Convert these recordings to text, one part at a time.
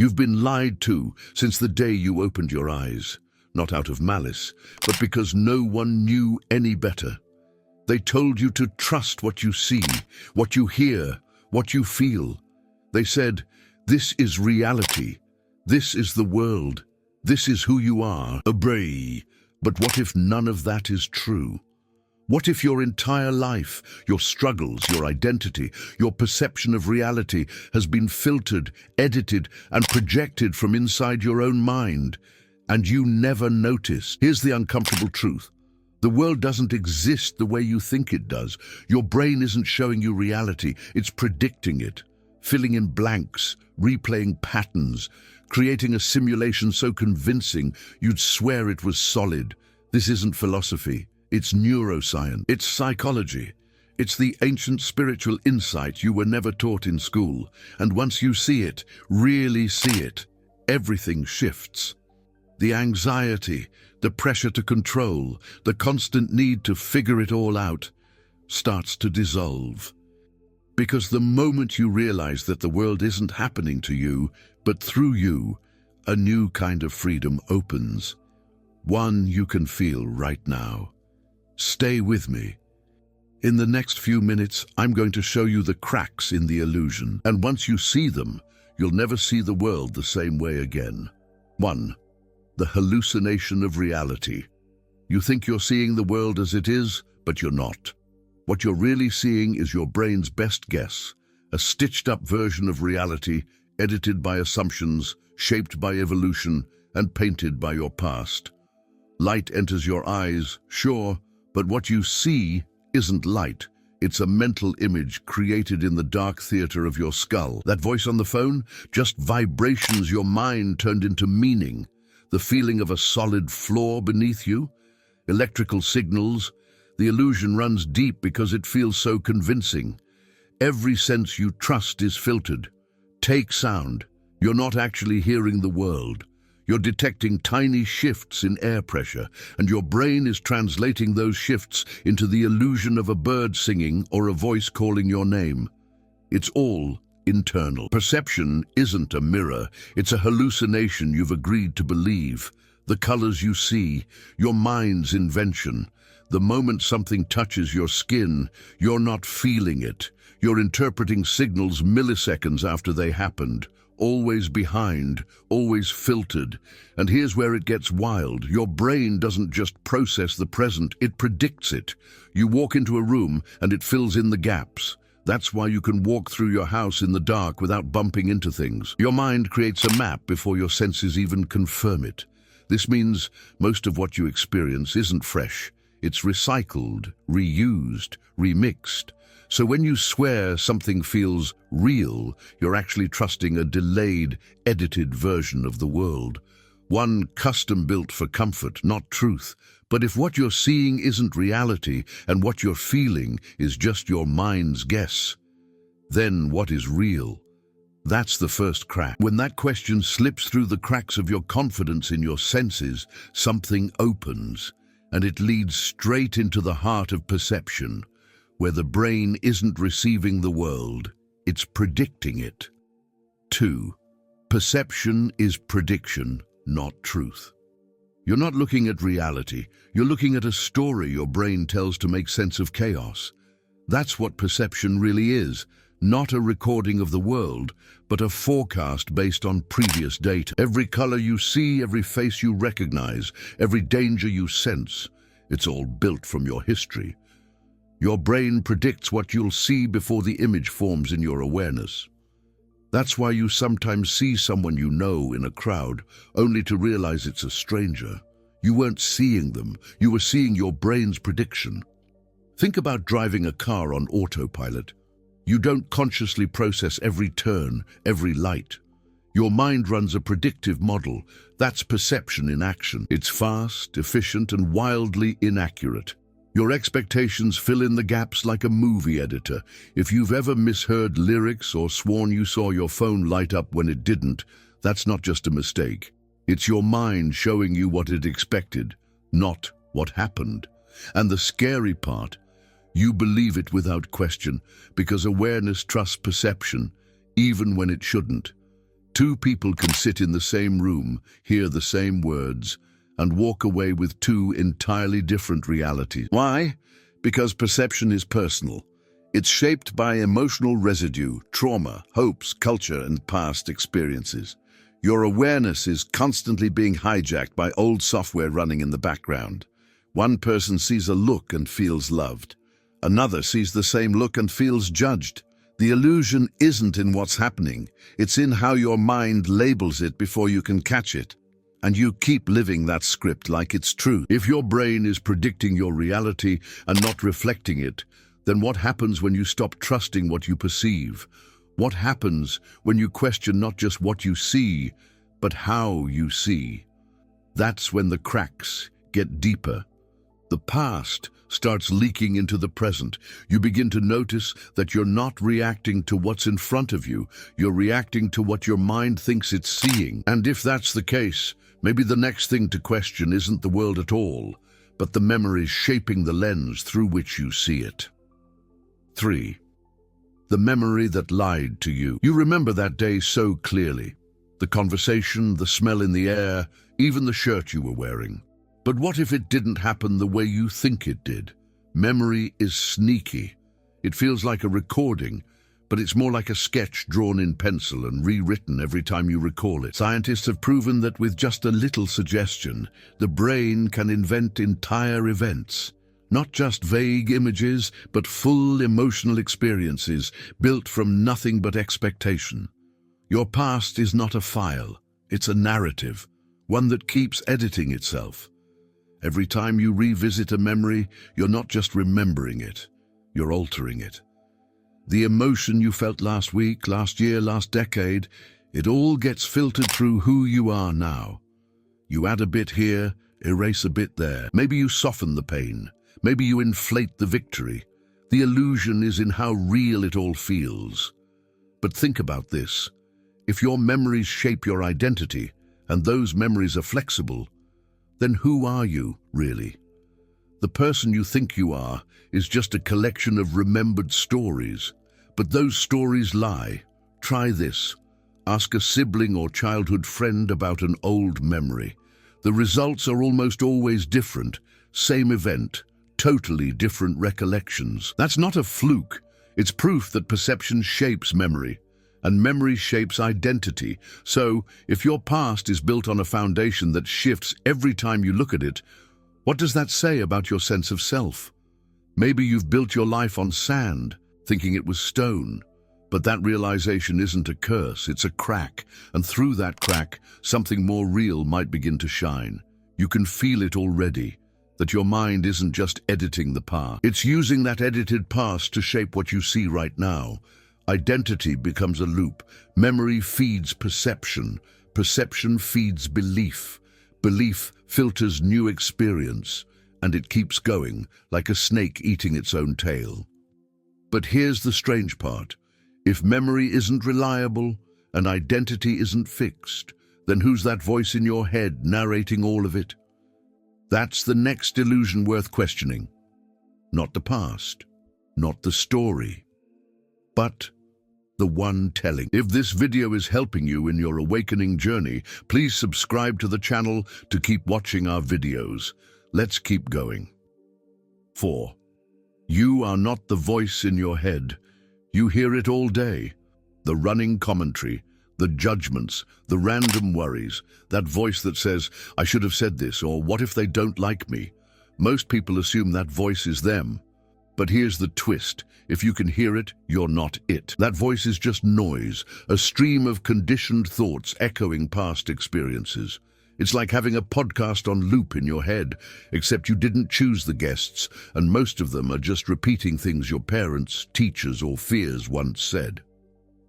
You've been lied to since the day you opened your eyes, not out of malice, but because no one knew any better. They told you to trust what you see, what you hear, what you feel. They said, this is reality, this is the world, this is who you are, obey. But what if none of that is true? What if your entire life, your struggles, your identity, your perception of reality has been filtered, edited, and projected from inside your own mind, and you never noticed? Here's the uncomfortable truth. The world doesn't exist the way you think it does. Your brain isn't showing you reality, it's predicting it, filling in blanks, replaying patterns, creating a simulation so convincing you'd swear it was solid. This isn't philosophy. It's neuroscience, it's psychology, it's the ancient spiritual insight you were never taught in school. And once you see it, really see it, everything shifts. The anxiety, the pressure to control, the constant need to figure it all out starts to dissolve. Because the moment you realize that the world isn't happening to you, but through you, a new kind of freedom opens. One you can feel right now. Stay with me. In the next few minutes, I'm going to show you the cracks in the illusion. And once you see them, you'll never see the world the same way again. 1. The hallucination of reality. You think you're seeing the world as it is, but you're not. What you're really seeing is your brain's best guess, a stitched-up version of reality, edited by assumptions, shaped by evolution, and painted by your past. Light enters your eyes, sure, but what you see isn't light. It's a mental image created in the dark theater of your skull. That voice on the phone? Just vibrations your mind turned into meaning. The feeling of a solid floor beneath you? Electrical signals? The illusion runs deep because it feels so convincing. Every sense you trust is filtered. Take sound. You're not actually hearing the world. You're detecting tiny shifts in air pressure, and your brain is translating those shifts into the illusion of a bird singing or a voice calling your name. It's all internal. Perception isn't a mirror, it's a hallucination you've agreed to believe. The colors you see, your mind's invention. The moment something touches your skin, you're not feeling it. You're interpreting signals milliseconds after they happened. Always behind, always filtered. And here's where it gets wild. Your brain doesn't just process the present, it predicts it. You walk into a room and it fills in the gaps. That's why you can walk through your house in the dark without bumping into things. Your mind creates a map before your senses even confirm it. This means most of what you experience isn't fresh. It's recycled, reused, remixed. So when you swear something feels real, you're actually trusting a delayed, edited version of the world. One custom-built for comfort, not truth. But if what you're seeing isn't reality and what you're feeling is just your mind's guess, then what is real? That's the first crack. When that question slips through the cracks of your confidence in your senses, something opens, and it leads straight into the heart of perception, where the brain isn't receiving the world, it's predicting it. 2. Perception is prediction, not truth. You're not looking at reality, you're looking at a story your brain tells to make sense of chaos. That's what perception really is, not a recording of the world, but a forecast based on previous data. Every color you see, every face you recognize, every danger you sense, it's all built from your history. Your brain predicts what you'll see before the image forms in your awareness. That's why you sometimes see someone you know in a crowd, only to realize it's a stranger. You weren't seeing them, you were seeing your brain's prediction. Think about driving a car on autopilot. You don't consciously process every turn, every light. Your mind runs a predictive model. That's perception in action. It's fast, efficient, and wildly inaccurate. Your expectations fill in the gaps like a movie editor. If you've ever misheard lyrics or sworn you saw your phone light up when it didn't, that's not just a mistake. It's your mind showing you what it expected, not what happened. And the scary part, you believe it without question, because awareness trusts perception, even when it shouldn't. Two people can sit in the same room, hear the same words, and walk away with two entirely different realities. Why? Because perception is personal. It's shaped by emotional residue, trauma, hopes, culture, and past experiences. Your awareness is constantly being hijacked by old software running in the background. One person sees a look and feels loved. Another sees the same look and feels judged. The illusion isn't in what's happening. It's in how your mind labels it before you can catch it. And you keep living that script like it's true. If your brain is predicting your reality and not reflecting it, then what happens when you stop trusting what you perceive? What happens when you question not just what you see, but how you see? That's when the cracks get deeper. The past starts leaking into the present. You begin to notice that you're not reacting to what's in front of you. You're reacting to what your mind thinks it's seeing. And if that's the case, maybe the next thing to question isn't the world at all, but the memories shaping the lens through which you see it. 3. The memory that lied to you. You remember that day so clearly. The conversation, the smell in the air, even the shirt you were wearing. But what if it didn't happen the way you think it did? Memory is sneaky. It feels like a recording, but it's more like a sketch drawn in pencil and rewritten every time you recall it. Scientists have proven that with just a little suggestion, the brain can invent entire events. Not just vague images, but full emotional experiences built from nothing but expectation. Your past is not a file, it's a narrative, one that keeps editing itself. Every time you revisit a memory, you're not just remembering it, you're altering it. The emotion you felt last week, last year, last decade, it all gets filtered through who you are now. You add a bit here, erase a bit there. Maybe you soften the pain. Maybe you inflate the victory. The illusion is in how real it all feels. But think about this. If your memories shape your identity, and those memories are flexible, then who are you, really? The person you think you are is just a collection of remembered stories. But those stories lie. Try this. Ask a sibling or childhood friend about an old memory. The results are almost always different. Same event, totally different recollections. That's not a fluke. It's proof that perception shapes memory, and memory shapes identity. So, if your past is built on a foundation that shifts every time you look at it, what does that say about your sense of self? Maybe you've built your life on sand, thinking it was stone. But that realization isn't a curse, it's a crack. And through that crack, something more real might begin to shine. You can feel it already, that your mind isn't just editing the past. It's using that edited past to shape what you see right now. Identity becomes a loop. Memory feeds perception. Perception feeds belief. Belief filters new experience. And it keeps going, like a snake eating its own tail. But here's the strange part. If memory isn't reliable and identity isn't fixed, then who's that voice in your head narrating all of it? That's the next illusion worth questioning. Not the past, not the story, but the one telling. If this video is helping you in your awakening journey, please subscribe to the channel to keep watching our videos. Let's keep going. 4. You are not the voice in your head. You hear it all day. The running commentary, the judgments, the random worries, that voice that says, I should have said this, or what if they don't like me? Most people assume that voice is them. But here's the twist. If you can hear it, you're not it. That voice is just noise, a stream of conditioned thoughts echoing past experiences. It's like having a podcast on loop in your head, except you didn't choose the guests, and most of them are just repeating things your parents, teachers, or fears once said.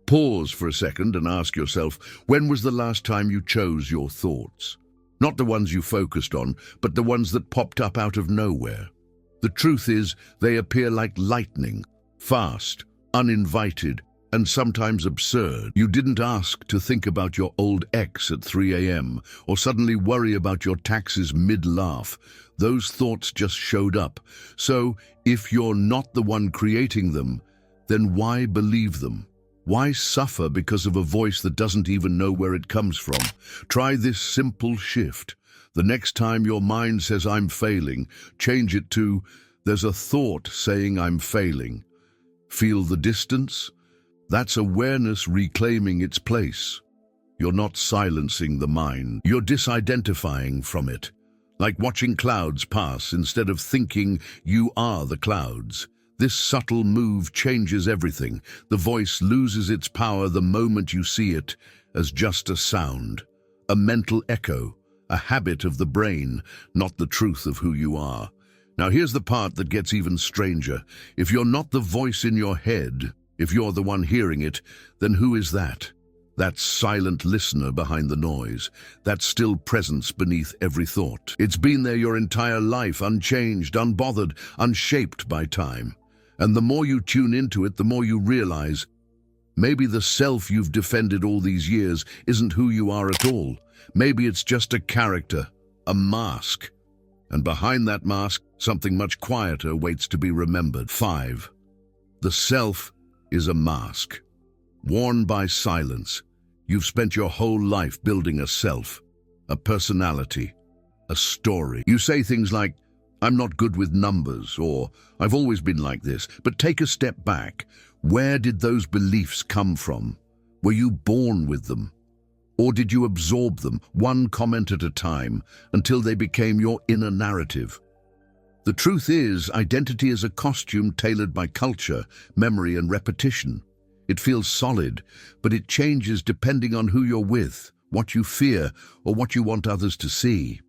Pause for a second and ask yourself, when was the last time you chose your thoughts? Not the ones you focused on, but the ones that popped up out of nowhere. The truth is, they appear like lightning, fast, uninvited, and sometimes absurd. You didn't ask to think about your old ex at 3 a.m. or suddenly worry about your taxes mid-laugh. Those thoughts just showed up. So, if you're not the one creating them, then why believe them? Why suffer because of a voice that doesn't even know where it comes from? Try this simple shift. The next time your mind says, I'm failing, change it to, there's a thought saying I'm failing. Feel the distance? That's awareness reclaiming its place. You're not silencing the mind. You're disidentifying from it. Like watching clouds pass instead of thinking you are the clouds. This subtle move changes everything. The voice loses its power the moment you see it as just a sound, a mental echo, a habit of the brain, not the truth of who you are. Now here's the part that gets even stranger. If you're not the voice in your head, if you're the one hearing it, then who is that? That silent listener behind the noise, that still presence beneath every thought. It's been there your entire life, unchanged, unbothered, unshaped by time. And the more you tune into it, the more you realize maybe the self you've defended all these years isn't who you are at all. Maybe it's just a character, a mask. And behind that mask, something much quieter waits to be remembered. 5. The self is a mask, worn by silence. You've spent your whole life building a self, a personality, a story. You say things like, I'm not good with numbers, or I've always been like this. But take a step back. Where did those beliefs come from? Were you born with them? Or did you absorb them, one comment at a time, until they became your inner narrative? The truth is, identity is a costume tailored by culture, memory, and repetition. It feels solid, but it changes depending on who you're with, what you fear, or what you want others to see.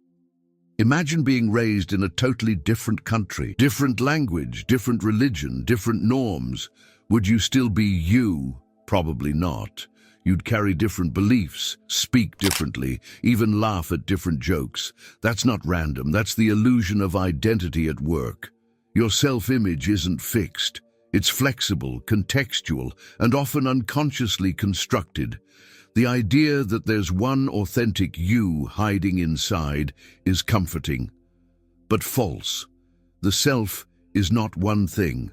Imagine being raised in a totally different country, different language, different religion, different norms. Would you still be you? Probably not. You'd carry different beliefs, speak differently, even laugh at different jokes. That's not random, that's the illusion of identity at work. Your self-image isn't fixed. It's flexible, contextual, and often unconsciously constructed. The idea that there's one authentic you hiding inside is comforting, but false. The self is not one thing.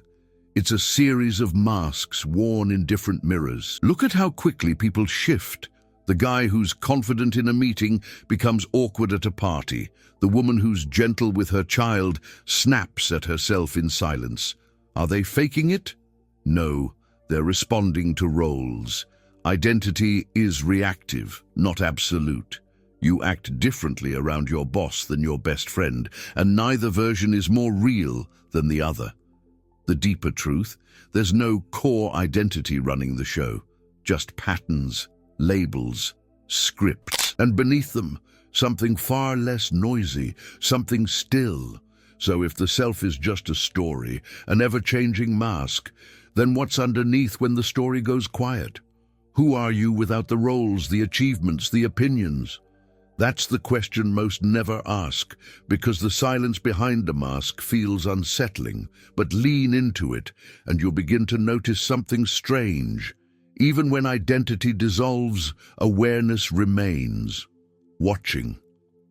It's a series of masks worn in different mirrors. Look at how quickly people shift. The guy who's confident in a meeting becomes awkward at a party. The woman who's gentle with her child snaps at herself in silence. Are they faking it? No, they're responding to roles. Identity is reactive, not absolute. You act differently around your boss than your best friend, and neither version is more real than the other. The deeper truth, there's no core identity running the show, just patterns, labels, scripts, and beneath them, something far less noisy, something still. So if the self is just a story, an ever-changing mask, then what's underneath when the story goes quiet? Who are you without the roles, the achievements, the opinions? That's the question most never ask, because the silence behind the mask feels unsettling. But lean into it, and you'll begin to notice something strange. Even when identity dissolves, awareness remains. Watching,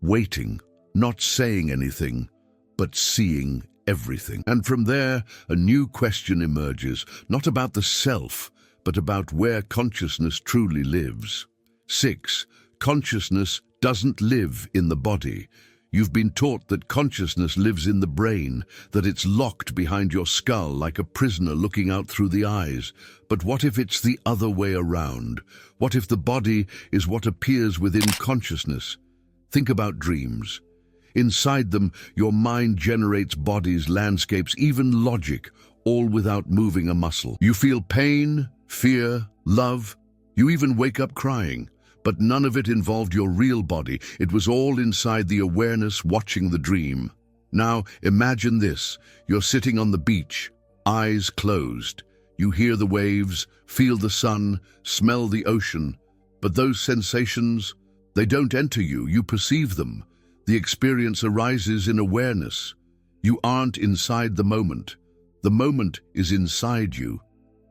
waiting, not saying anything, but seeing everything. And from there, a new question emerges, not about the self, but about where consciousness truly lives. 6. Consciousness doesn't live in the body. You've been taught that consciousness lives in the brain, that it's locked behind your skull like a prisoner looking out through the eyes. But what if it's the other way around? What if the body is what appears within consciousness? Think about dreams. Inside them, your mind generates bodies, landscapes, even logic, all without moving a muscle. You feel pain, fear, love. You even wake up crying. But none of it involved your real body. It was all inside the awareness watching the dream. Now, imagine this. You're sitting on the beach, eyes closed. You hear the waves, feel the sun, smell the ocean. But those sensations, they don't enter you. You perceive them. The experience arises in awareness. You aren't inside the moment. The moment is inside you.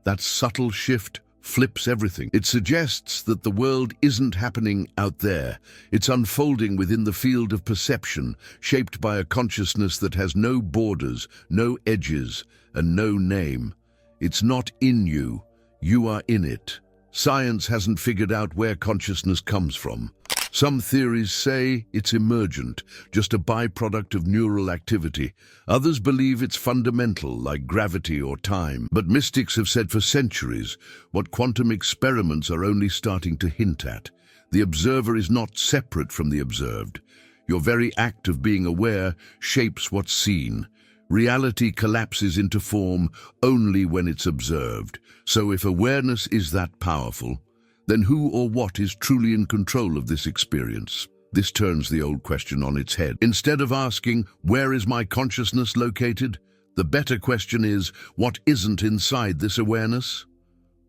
That subtle shift flips everything. It suggests that the world isn't happening out there. It's unfolding within the field of perception, shaped by a consciousness that has no borders, no edges, and no name. It's not in you. You are in it. Science hasn't figured out where consciousness comes from. Some theories say it's emergent, just a byproduct of neural activity. Others believe it's fundamental, like gravity or time. But mystics have said for centuries what quantum experiments are only starting to hint at. The observer is not separate from the observed. Your very act of being aware shapes what's seen. Reality collapses into form only when it's observed. So if awareness is that powerful, then who or what is truly in control of this experience? This turns the old question on its head. Instead of asking, where is my consciousness located? The better question is, what isn't inside this awareness?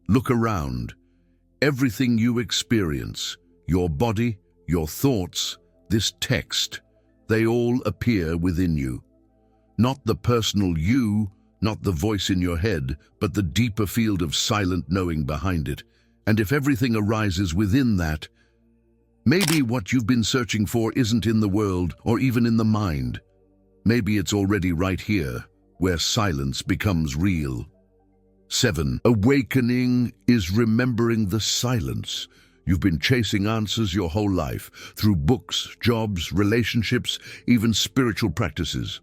Look around. Everything you experience, your body, your thoughts, this text, they all appear within you. Not the personal you, not the voice in your head, but the deeper field of silent knowing behind it. And if everything arises within that, maybe what you've been searching for isn't in the world or even in the mind. Maybe it's already right here, where silence becomes real. 7. Awakening is remembering the silence. You've been chasing answers your whole life, through books, jobs, relationships, even spiritual practices.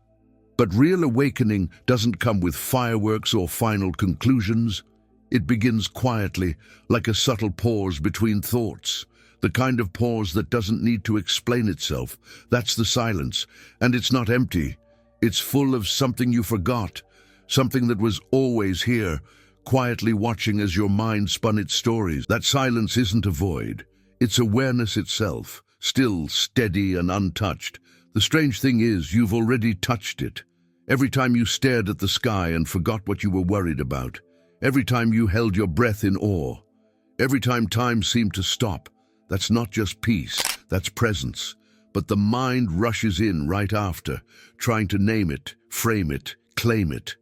But real awakening doesn't come with fireworks or final conclusions. It begins quietly, like a subtle pause between thoughts. The kind of pause that doesn't need to explain itself. That's the silence. And it's not empty. It's full of something you forgot, something that was always here, quietly watching as your mind spun its stories. That silence isn't a void. It's awareness itself, still steady and untouched. The strange thing is, you've already touched it. Every time you stared at the sky and forgot what you were worried about. Every time you held your breath in awe. Every time time seemed to stop. That's not just peace, that's presence. But the mind rushes in right after, trying to name it, frame it, claim it.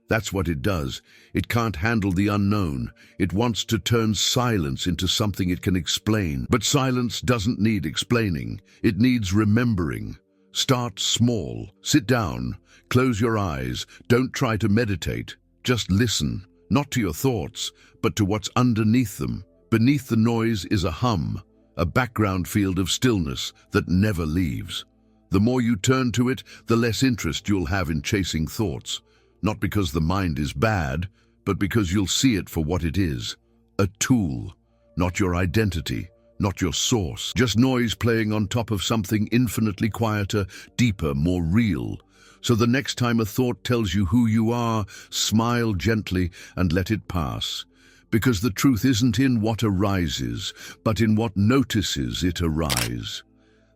That's what it does. It can't handle the unknown. It wants to turn silence into something it can explain. But silence doesn't need explaining. It needs remembering. Start small. Sit down. Close your eyes. Don't try to meditate. Just listen. Not to your thoughts, but to what's underneath them. Beneath the noise is a hum, a background field of stillness that never leaves. The more you turn to it, the less interest you'll have in chasing thoughts. Not because the mind is bad, but because you'll see it for what it is. A tool, not your identity, not your source. Just noise playing on top of something infinitely quieter, deeper, more real. So the next time a thought tells you who you are, smile gently and let it pass. Because the truth isn't in what arises, but in what notices it arise.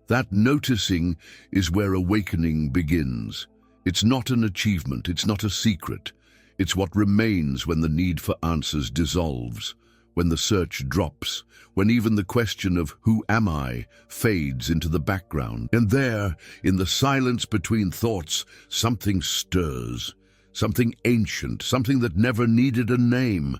That noticing is where awakening begins. It's not an achievement, it's not a secret. It's what remains when the need for answers dissolves, when the search drops, when even the question of who am I fades into the background. And there, in the silence between thoughts, something stirs, something ancient, something that never needed a name.